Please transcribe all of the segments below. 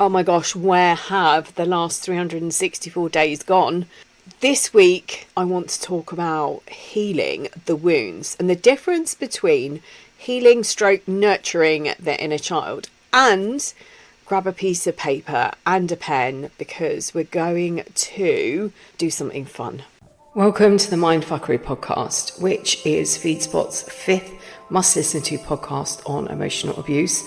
Oh my gosh, where have the last 364 days gone? This week, I want to talk about healing the wounds and the difference between healing stroke nurturing the inner child. And grab a piece of paper and a pen because we're going to do something fun. Welcome to the Mindfuckery podcast, which is FeedSpot's fifth must listen to podcast on emotional abuse.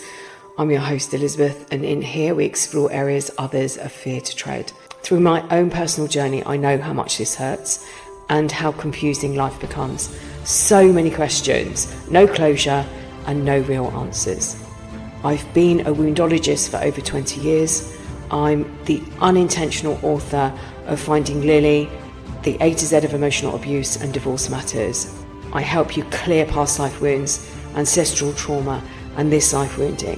I'm your host Elizabeth, and in here we explore areas others are feared to tread. Through my own personal journey, I know how much this hurts and how confusing life becomes. So many questions, no closure and no real answers. I've been a woundologist for over 20 years. I'm the unintentional author of Finding Lily, the A to Z of emotional abuse and divorce matters. I help you clear past life wounds, ancestral trauma and this life wounding.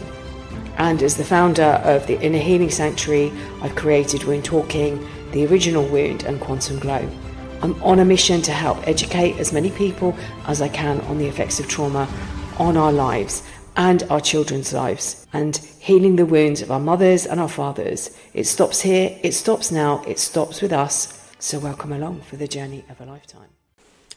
And as the founder of the Inner Healing Sanctuary, I've created Wound Talking, The Original Wound and Quantum Glow. I'm on a mission to help educate as many people as I can on the effects of trauma on our lives and our children's lives, and healing the wounds of our mothers and our fathers. It stops here, it stops now, it stops with us. So welcome along for the journey of a lifetime.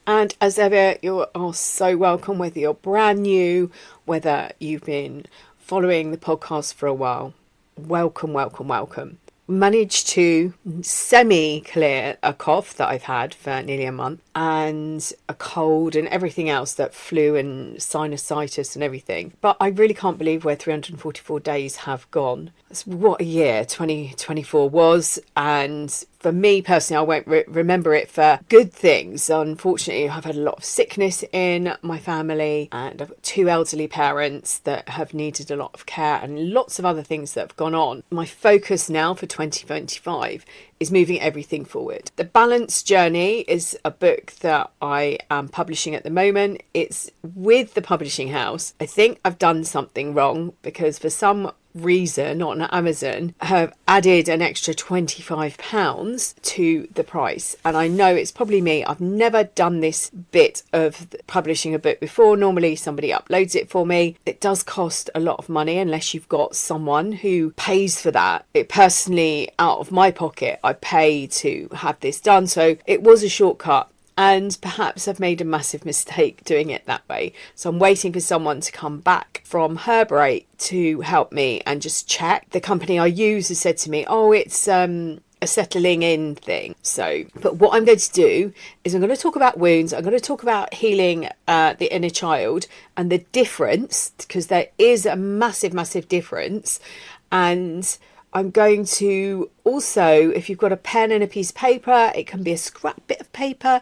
And as ever, you are so welcome, whether you're brand new, whether you've been following the podcast for a while. Welcome, welcome, welcome. Managed to semi-clear a cough that I've had for nearly a month and a cold and everything else, that flu and sinusitis and everything. But I really can't believe where 344 days have gone. That's what a year 2024 was. And for me personally, I won't remember it for good things. Unfortunately, I've had a lot of sickness in my family and I've got two elderly parents that have needed a lot of care and lots of other things that have gone on. My focus now for 2025 is moving everything forward. The Balanced Journey is a book that I am publishing at the moment. It's with the publishing house. I think I've done something wrong because for some reason on Amazon have added an extra £25 to the price, and I know it's probably me. I've never done this bit of publishing a book before. Normally somebody uploads it for me. It does cost a lot of money unless you've got someone who pays for that. It personally, out of my pocket, I pay to have this done, so it was a shortcut. And perhaps I've made a massive mistake doing it that way. So I'm waiting for someone to come back from her break to help me and just check. The company I use has said to me, oh, it's a settling in thing. So, but what I'm going to do is I'm going to talk about wounds. I'm going to talk about healing the inner child and the difference, because there is a massive, massive difference. And I'm going to also, if you've got a pen and a piece of paper, it can be a scrap bit of paper.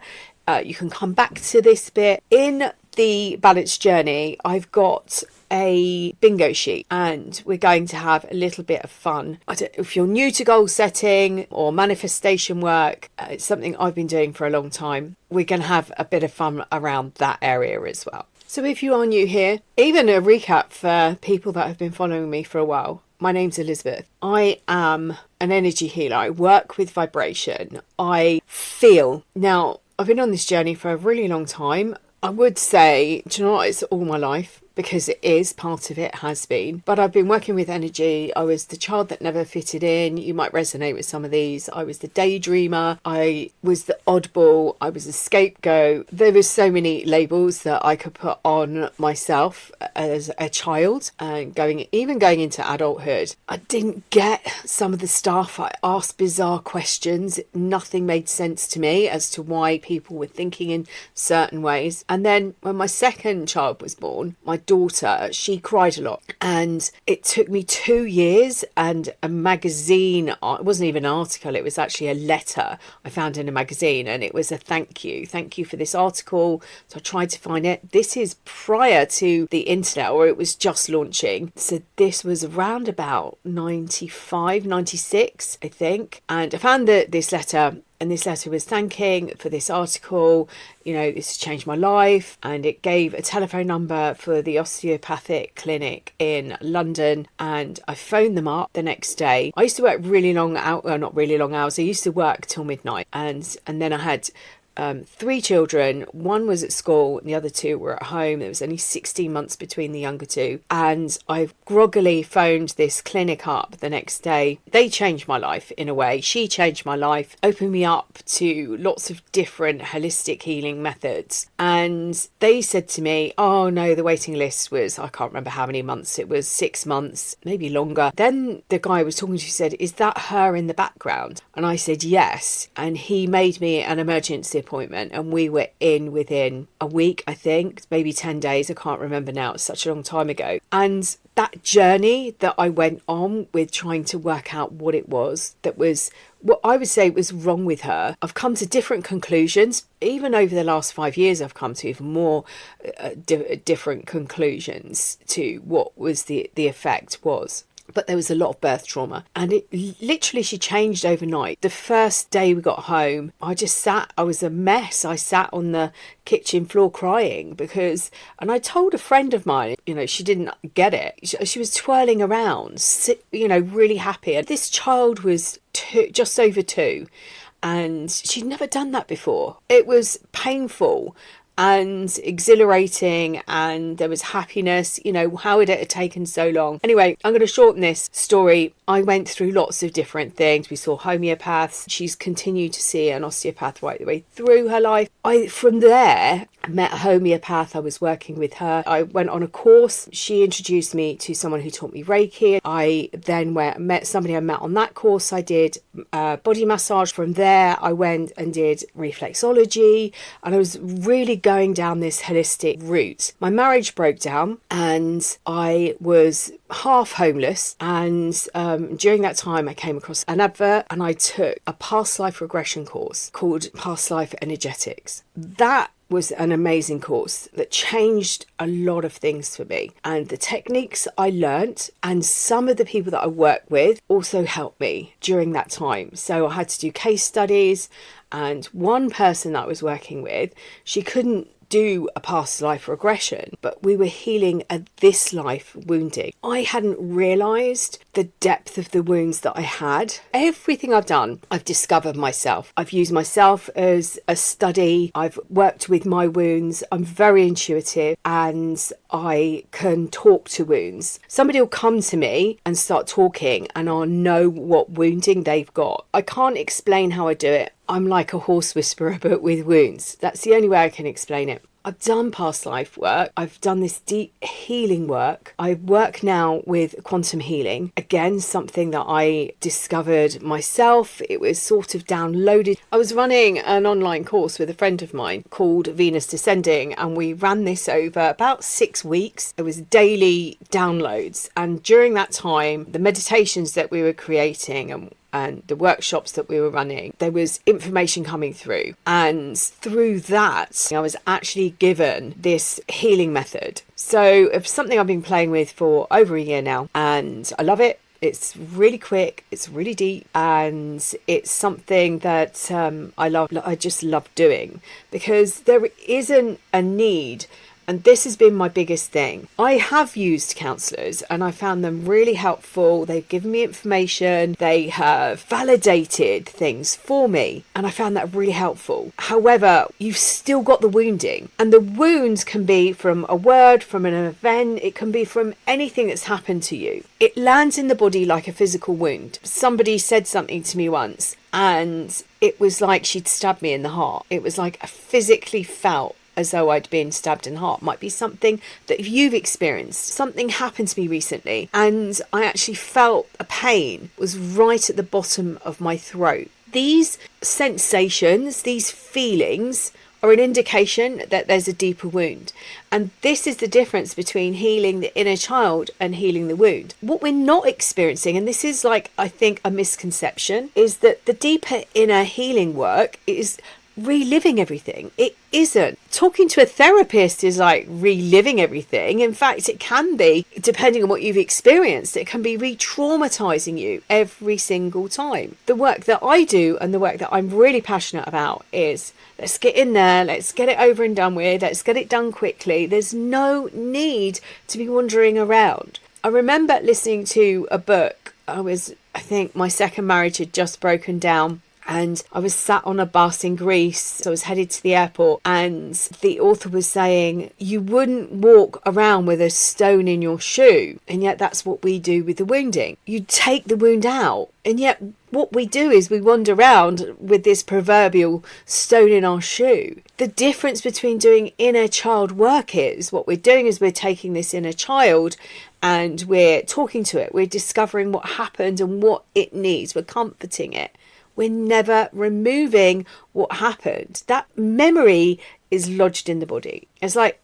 You can come back to this bit. In the Balanced Journey, I've got a bingo sheet and we're going to have a little bit of fun. I don't know if you're new to goal setting or manifestation work, it's something I've been doing for a long time. We're going to have a bit of fun around that area as well. So if you are new here, even a recap for people that have been following me for a while. My name's Elizabeth. I am an energy healer. I work with vibration. I feel. Now, I've been on this journey for a really long time. I would say, do you know what? It's all my life, because it is, part of it has been. But I've been working with energy. I was the child that never fitted in. You might resonate with some of these. I was the daydreamer. I was the oddball. I was a scapegoat. There were so many labels that I could put on myself as a child, and going into adulthood. I didn't get some of the stuff. I asked bizarre questions. Nothing made sense to me as to why people were thinking in certain ways. And then when my second child was born, my daughter, she cried a lot, and it took me 2 years and a magazine. It wasn't even an article, it was actually a letter I found in a magazine, and it was a thank you for this article. So I tried to find it. This is prior to the internet, or it was just launching, so this was around about 95, 96 I think, and I found this letter. And this letter was thanking for this article, this has changed my life. And it gave a telephone number for the osteopathic clinic in London. And I phoned them up the next day. I used to work really long hours. Not really long hours. I used to work till midnight. And then I had 3 children. One was at school and the other 2 were at home. There was only 16 months between the younger 2. And I groggily phoned this clinic up the next day. They changed my life in a way. She changed my life, opened me up to lots of different holistic healing methods. And they said to me, oh no, the waiting list was, I can't remember how many months, it was 6 months, maybe longer. Then the guy I was talking to said, is that her in the background? And I said yes. And he made me an emergency appointment and we were in within a week, I think, maybe 10 days. I can't remember now. It's such a long time ago. And that journey that I went on with trying to work out what it was that was what I would say was wrong with her, I've come to different conclusions. Even over the last 5 years, I've come to even more different conclusions to what was the effect was. But there was a lot of birth trauma, and it literally, she changed overnight. The first day we got home, I was a mess. I sat on the kitchen floor crying and I told a friend of mine, she didn't get it. She was twirling around, really happy. And this child was just over 2, and she'd never done that before. It was painful and exhilarating, and there was happiness. How had it taken so long? Anyway, I'm going to shorten this story. I went through lots of different things. We saw homeopaths. She's continued to see an osteopath right the way through her life. From there, met a homeopath. I was working with her. I went on a course. She introduced me to someone who taught me Reiki. I then met somebody I met on that course. I did body massage. From there, I went and did reflexology, and I was really going down this holistic route. My marriage broke down and I was half homeless, and during that time I came across an advert and I took a past life regression course called Past Life Energetics. That was an amazing course that changed a lot of things for me, and the techniques I learnt and some of the people that I worked with also helped me during that time. So I had to do case studies, and one person that I was working with, she couldn't do a past life regression, but we were healing a this life wounding. I hadn't realised the depth of the wounds that I had. Everything I've done, I've discovered myself. I've used myself as a study. I've worked with my wounds. I'm very intuitive and I can talk to wounds. Somebody will come to me and start talking and I'll know what wounding they've got. I can't explain how I do it. I'm like a horse whisperer, but with wounds. That's the only way I can explain it. I've done past life work. I've done this deep healing work. I work now with quantum healing. Again, something that I discovered myself. It was sort of downloaded. I was running an online course with a friend of mine called Venus Descending, and we ran this over about 6 weeks. It was daily downloads. And during that time, the meditations that we were creating and the workshops that we were running, there was information coming through. And through that, I was actually given this healing method. So it's something I've been playing with for over a year now, and I love it. It's really quick, it's really deep, and it's something that I love. I just love doing, because there isn't a need. And this has been my biggest thing. I have used counsellors and I found them really helpful. They've given me information. They have validated things for me. And I found that really helpful. However, you've still got the wounding. And the wounds can be from a word, from an event. It can be from anything that's happened to you. It lands in the body like a physical wound. Somebody said something to me once and it was like she'd stabbed me in the heart. It was like I physically felt as though I'd been stabbed in the heart. Might be something that if you've experienced. Something happened to me recently and I actually felt a pain. It was right at the bottom of my throat. These sensations, these feelings are an indication that there's a deeper wound. And this is the difference between healing the inner child and healing the wound. What we're not experiencing, and this is like, I think, a misconception, is that the deeper inner healing work is reliving everything. It isn't. Talking to a therapist is like reliving everything. In fact, it can be, depending on what you've experienced, it can be re-traumatizing you every single time. The work that I do and the work that I'm really passionate about is, let's get in there, let's get it over and done with, let's get it done quickly. There's no need to be wandering around. I remember listening to a book. I think my second marriage had just broken down. And I was sat on a bus in Greece, so I was headed to the airport, and the author was saying, you wouldn't walk around with a stone in your shoe, and yet that's what we do with the wounding. You take the wound out, and yet what we do is we wander around with this proverbial stone in our shoe. The difference between doing inner child work is, what we're doing is we're taking this inner child and we're talking to it, we're discovering what happened and what it needs, we're comforting it. We're never removing what happened. That memory is lodged in the body. It's like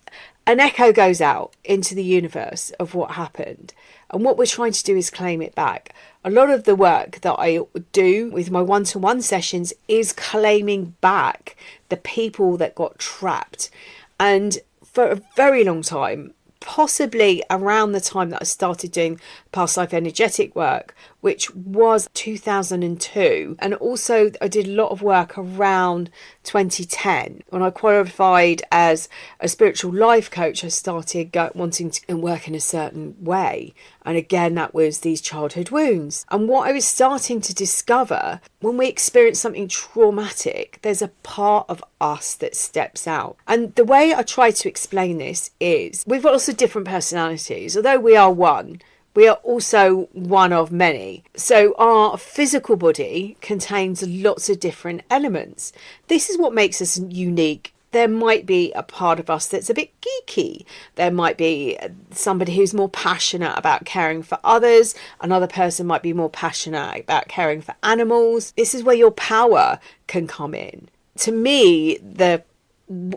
an echo goes out into the universe of what happened. And what we're trying to do is claim it back. A lot of the work that I do with my one-to-one sessions is claiming back the people that got trapped. And for a very long time, possibly around the time that I started doing past life energetic work, which was 2002. And also I did a lot of work around 2010. When I qualified as a spiritual life coach, I started wanting to work in a certain way. And again, that was these childhood wounds. And what I was starting to discover, when we experience something traumatic, there's a part of us that steps out. And the way I try to explain this is, we've got lots of different personalities. Although we are one, we are also one of many. So our physical body contains lots of different elements. This is what makes us unique. There might be a part of us that's a bit geeky. There might be somebody who's more passionate about caring for others. Another person might be more passionate about caring for animals. This is where your power can come in. To me,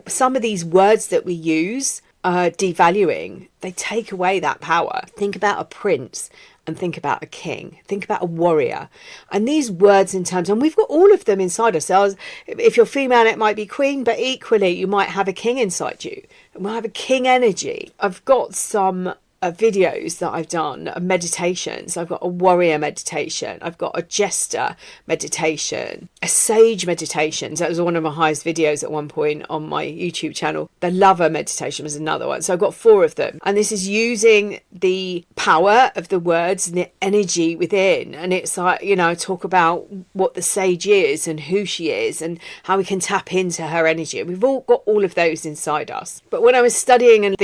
some of these words that we use are devaluing. They take away that power. Think about a prince and think about a king. Think about a warrior. And these words in terms, and we've got all of them inside ourselves. If you're female, it might be queen, but equally you might have a king inside you. And we'll have a king energy. I've got some videos that I've done, meditations. I've got a warrior meditation. I've got a jester meditation, a sage meditation. So that was one of my highest videos at one point on my YouTube channel. The lover meditation was another one. So I've got 4 of them. And this is using the power of the words and the energy within. And it's like, I talk about what the sage is and who she is and how we can tap into her energy. We've all got all of those inside us. But when I was studying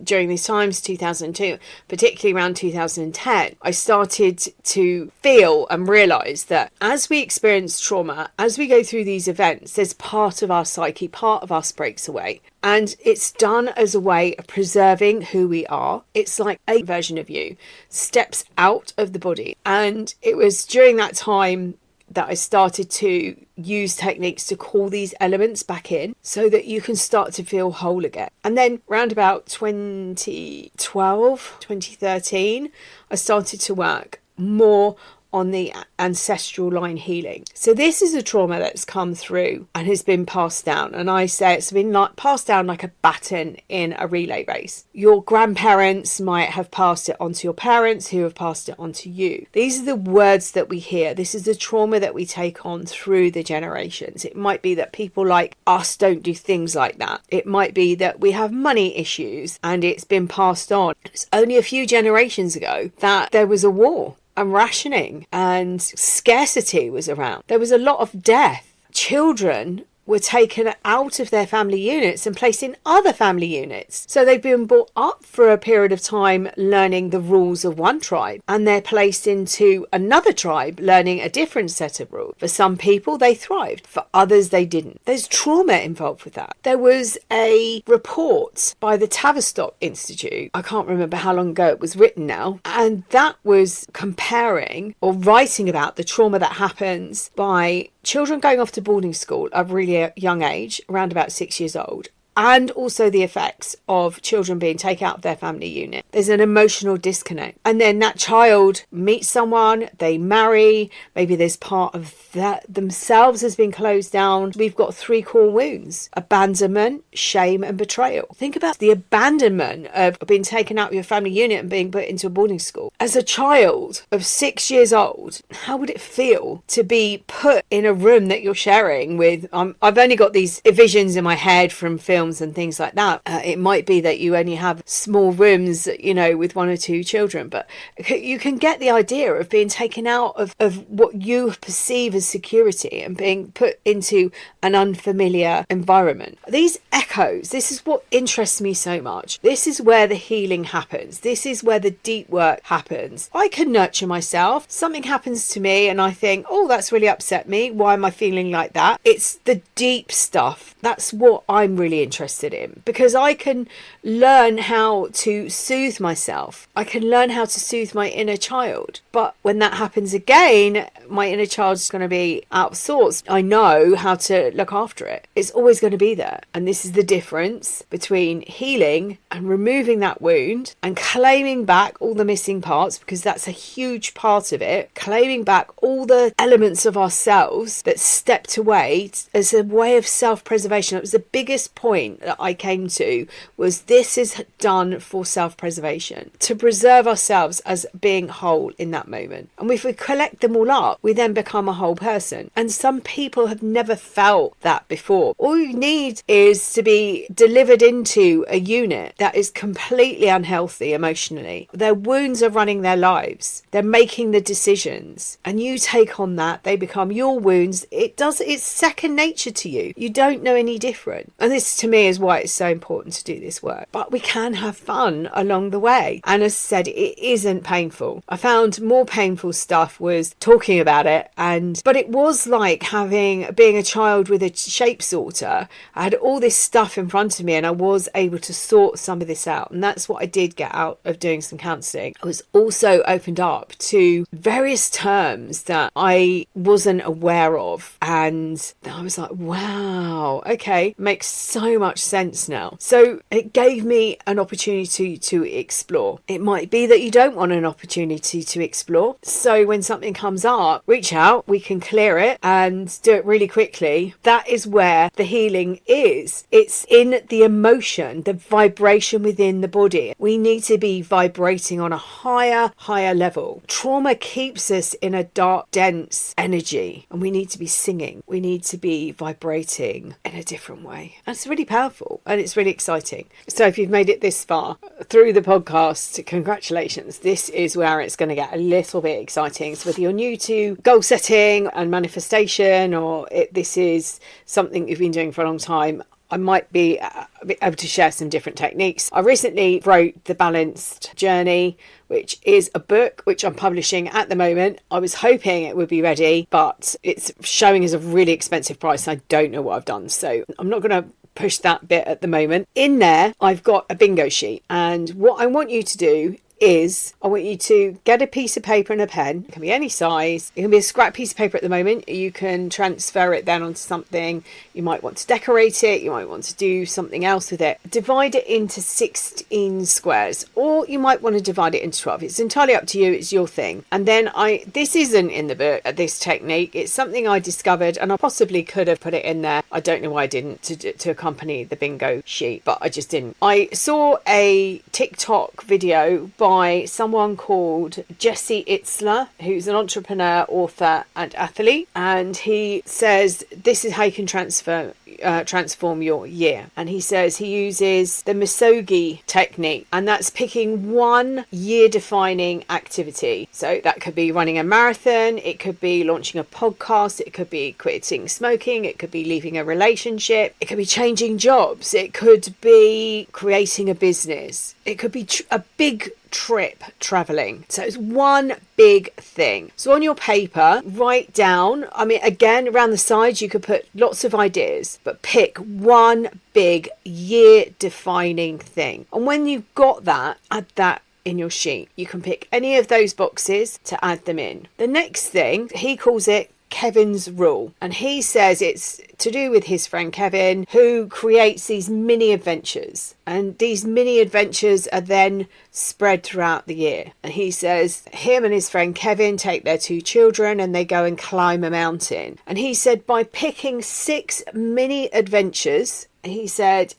during these times, 2002, particularly around 2010, I started to feel and realise that as we experience trauma, as we go through these events, there's part of our psyche, part of us breaks away. And it's done as a way of preserving who we are. It's like a version of you steps out of the body. And it was during that time that I started to use techniques to call these elements back in so that you can start to feel whole again. And then round about 2012, 2013, I started to work more on the ancestral line healing. So this is a trauma that's come through and has been passed down. And I say it's been passed down like a baton in a relay race. Your grandparents might have passed it on to your parents, who have passed it on to you. These are the words that we hear. This is the trauma that we take on through the generations. It might be that people like us don't do things like that. It might be that we have money issues and it's been passed on. It's only a few generations ago that there was a war. And rationing and scarcity was around. There was a lot of death. Children were taken out of their family units and placed in other family units. So they've been brought up for a period of time learning the rules of one tribe, and they're placed into another tribe learning a different set of rules. For some people, they thrived. For others, they didn't. There's trauma involved with that. There was a report by the Tavistock Institute. I can't remember how long ago it was written now. And that was comparing or writing about the trauma that happens by children going off to boarding school at a really young age, around about 6 years old, and also the effects of children being taken out of their family unit. There's an emotional disconnect. And then that child meets someone, they marry, maybe there's part of that themselves has been closed down. We've got 3 core wounds: abandonment, shame, and betrayal. Think about the abandonment of being taken out of your family unit and being put into a boarding school. As a child of 6 years old, how would it feel to be put in a room that you're sharing with? I've only got these visions in my head from films films and things like that. It might be that you only have small rooms, with 1 or 2 children, but you can get the idea of being taken out of what you perceive as security and being put into an unfamiliar environment. These echoes, this is what interests me so much. This is where the healing happens. This is where the deep work happens. I can nurture myself. Something happens to me and I think, oh, that's really upset me. Why am I feeling like that? It's the deep stuff. That's what I'm really interested in, because I can learn how to soothe myself. I can learn how to soothe my inner child. But when that happens again, my inner child's going to be out of sorts. I know how to look after it. It's always going to be there. And this is the difference between healing and removing that wound and claiming back all the missing parts, because that's a huge part of it. Claiming back all the elements of ourselves that stepped away as a way of self-preservation. It was the biggest point that I came to, was this is done for self-preservation, to preserve ourselves as being whole in that moment. And if we collect them all up, we then become a whole person. And some people have never felt that before. All you need is to be delivered into a unit that is completely unhealthy emotionally. Their wounds are running their lives. They're making the decisions. And you take on that. They become your wounds. It's second nature to you. You don't know any different. And this to me is why it's so important to do this work. But we can have fun along the way. And as I said, it isn't painful. I found more painful stuff was talking about it, but it was like being a child with a shape sorter. I had all this stuff in front of me and I was able to sort some of this out. And that's what I did get out of doing some counselling. I was also opened up to various terms that I wasn't aware of. And I was like, wow, okay, makes so much sense now. So it gave me an opportunity to explore. It might be that you don't want an opportunity to explore. So when something comes up, reach out, we can clear it and do it really quickly. That is where the healing is. It's in the emotion, the vibration within the body. We need to be vibrating on a higher level. Trauma keeps us in a dark, dense energy, and we need to be singing. We need to be vibrating in a different way. And it's really powerful and it's really exciting. So if you've made it this far through the podcast, congratulations. This is where it's going to get a little bit exciting. So whether you're new to goal setting and manifestation, or this is something you've been doing for a long time, I might be able to share some different techniques. I recently wrote The Balanced Journey, which is a book which I'm publishing at the moment. I was hoping it would be ready, but it's showing as a really expensive price. I don't know what I've done, so I'm not going to push that bit at the moment. In there, I've got a bingo sheet, and what I want you to do is I want you to get a piece of paper and a pen. It can be any size. It can be a scrap piece of paper at the moment. You can transfer it then onto something. You might want to decorate it. You might want to do something else with it. Divide it into 16 squares, or you might want to divide it into 12. It's entirely up to you. It's your thing. And then this isn't in the book, this technique. It's something I discovered, and I possibly could have put it in there. I don't know why I didn't, to accompany the bingo sheet, but I just didn't. I saw a TikTok video by someone called Jesse Itzler, who's an entrepreneur, author and athlete, and he says this is how you can transform your year. And he says he uses the Misogi technique, and that's picking one year defining activity. So that could be running a marathon, it could be launching a podcast, it could be quitting smoking, it could be leaving a relationship, it could be changing jobs, it could be creating a business, it could be a big trip traveling. So it's one big thing. So on your paper, write down, again, around the sides you could put lots of ideas, but pick one big year defining thing. And when you've got that, add that in your sheet. You can pick any of those boxes to add them in. The next thing, he calls it Kevin's rule, and he says it's to do with his friend Kevin, who creates these mini adventures, and these mini adventures are then spread throughout the year. And he says him and his friend Kevin take their 2 children and they go and climb a mountain, and he said by picking 6 mini adventures, he said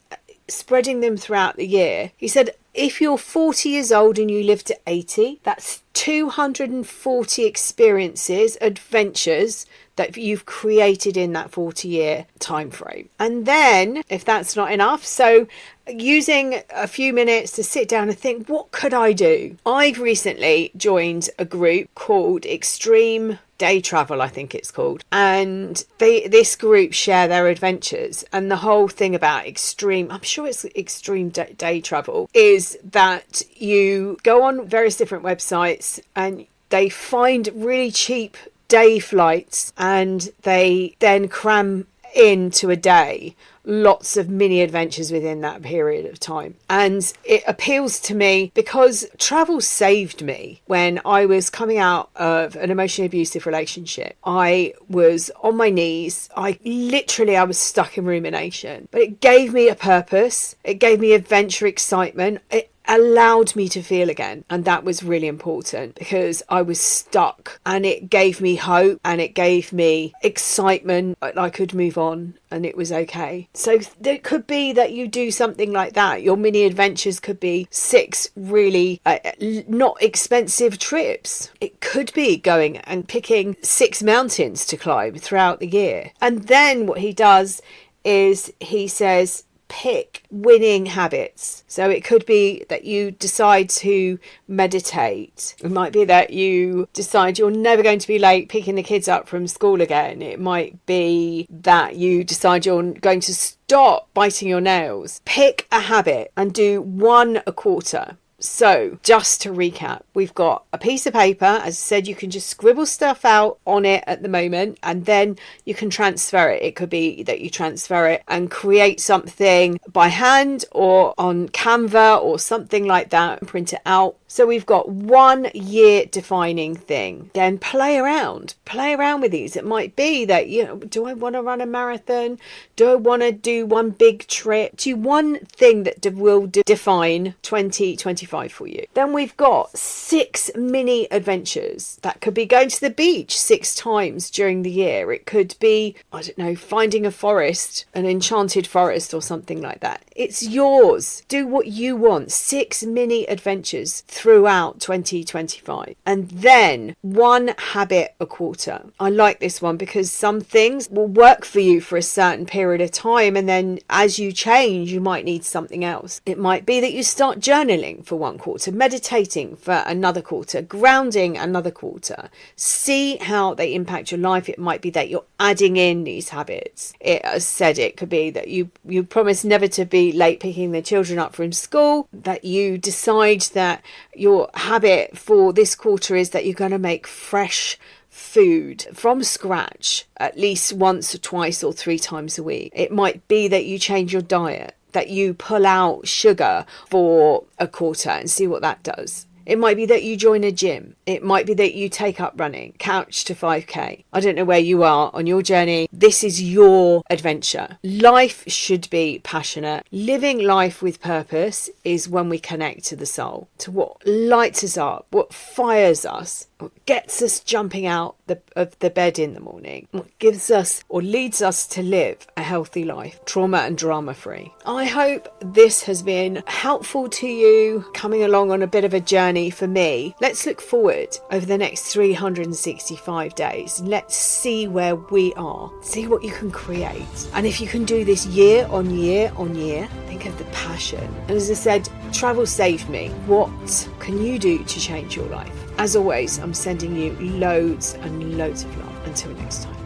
spreading them throughout the year, he said if you're 40 years old and you live to 80, that's 240 experiences, adventures that you've created in that 40-year time frame. And then, if that's not enough, so using a few minutes to sit down and think, what could I do? I've recently joined a group called Extreme Day Travel, I think it's called, and this group share their adventures. And the whole thing about I'm sure it's extreme day travel, is that you go on various different websites and they find really cheap day flights, and they then cram into a day lots of mini adventures within that period of time. And it appeals to me because travel saved me when I was coming out of an emotionally abusive relationship. I was on my knees. I was stuck in rumination, but it gave me a purpose. It gave me adventure, excitement. It allowed me to feel again, and that was really important because I was stuck, and it gave me hope and it gave me excitement. I could move on and it was okay. So it could be that you do something like that. Your mini adventures could be 6 really not expensive trips. It could be going and picking 6 mountains to climb throughout the year. And then what he does is he says, pick winning habits. So it could be that you decide to meditate. It might be that you decide you're never going to be late picking the kids up from school again. It might be that you decide you're going to stop biting your nails. Pick a habit and do 1 a quarter. So just to recap, we've got a piece of paper. As I said, you can just scribble stuff out on it at the moment, and then you can transfer it. It could be that you transfer it and create something by hand or on Canva or something like that and print it out. So we've got 1 year defining thing. Then play around with these. It might be that, do I want to run a marathon? Do I want to do 1 big trip? Do 1 thing that will define 2025 for you. Then we've got 6 mini adventures. That could be going to the beach 6 times during the year. It could be, finding a forest, an enchanted forest or something like that. It's yours. Do what you want. 6 mini adventures throughout 2025. And then 1 habit a quarter. I like this one because some things will work for you for a certain period of time, and then as you change, you might need something else. It might be that you start journaling for 1 quarter, meditating for another quarter, grounding another quarter. See how they impact your life. It might be that you're adding in these habits. It could be that you promise never to be late picking the children up from school, that you decide that your habit for this quarter is that you're going to make fresh food from scratch at least once or twice or 3 times a week. It might be that you change your diet, that you pull out sugar for a quarter and see what that does. It might be that you join a gym. It might be that you take up running, couch to 5k. I don't know where you are on your journey. This is your adventure. Life should be passionate. Living life with purpose is when we connect to the soul, to what lights us up, what fires us, what gets us jumping out of the bed in the morning, what gives us or leads us to live a healthy life, trauma and drama free. I hope this has been helpful to you, coming along on a bit of a journey for me. Let's look forward over the next 365 days. Let's see where we are, see what you can create. And if you can do this year on year on year, think of the passion. And as I said, travel saved me. What can you do to change your life? As always, I'm sending you loads and loads of love. Until next time.